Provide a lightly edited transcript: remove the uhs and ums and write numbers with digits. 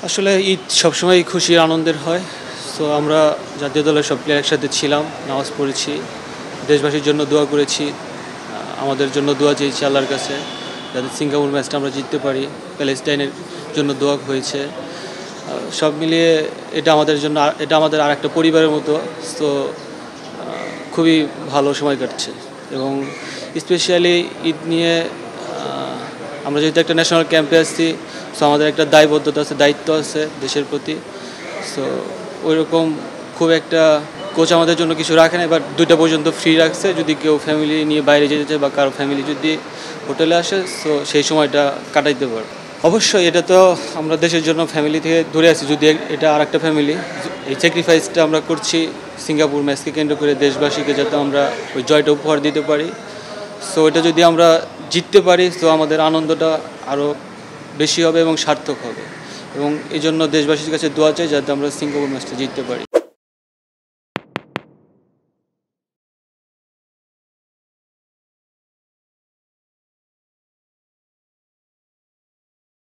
আসলে ঈদ সবসময় খুশির আনন্দের হয়। সো আমরা জাতীয় দলের সব প্লেয়ার একসাথে ছিলাম, নামাজ পড়েছি, দেশবাসীর জন্য দোয়া করেছি, আমাদের জন্য দোয়া চেয়েছি আল্লাহর কাছে যাতে সিঙ্গাপুর ম্যাচটা আমরা জিততে পারি। প্যালেস্টাইনের জন্য দোয়া হয়েছে। সব মিলিয়ে এটা আমাদের আর একটা পরিবারের মতো। তো খুবই ভালো সময় কাটছে এবং স্পেশালি ঈদ নিয়ে আমরা যেহেতু একটা ন্যাশনাল ক্যাম্পে আসছি, সো আমাদের একটা দায়বদ্ধতা আছে, দায়িত্ব আছে দেশের প্রতি। সো ওইরকম খুব একটা কোচ আমাদের জন্য কিছু রাখে না, বাট 2টা পর্যন্ত ফ্রি রাখছে, যদি কেউ ফ্যামিলি নিয়ে বাইরে যেতে চায় বা কারো ফ্যামিলি যদি হোটেলে আসে, সো সেই সময়টা কাটাইতে পারে। অবশ্যই এটা তো আমরা দেশের জন্য ফ্যামিলি থেকে দূরে আছি, যদি এটা আর একটা ফ্যামিলি। এই স্যাক্রিফাইসটা আমরা করছি সিঙ্গাপুর ম্যাচকে কেন্দ্র করে, দেশবাসীকে যাতে আমরা ওই জয়টা উপহার দিতে পারি। সো এটা যদি আমরা জিততে পারি, তো আমাদের আনন্দটা আরও বেশি হবে এবং সার্থক হবে, এবং এই জন্য দেশবাসীর কাছে দোয়া চাই যাতে আমরা সিঙ্গাপুর ম্যাচটা জিততে পারি।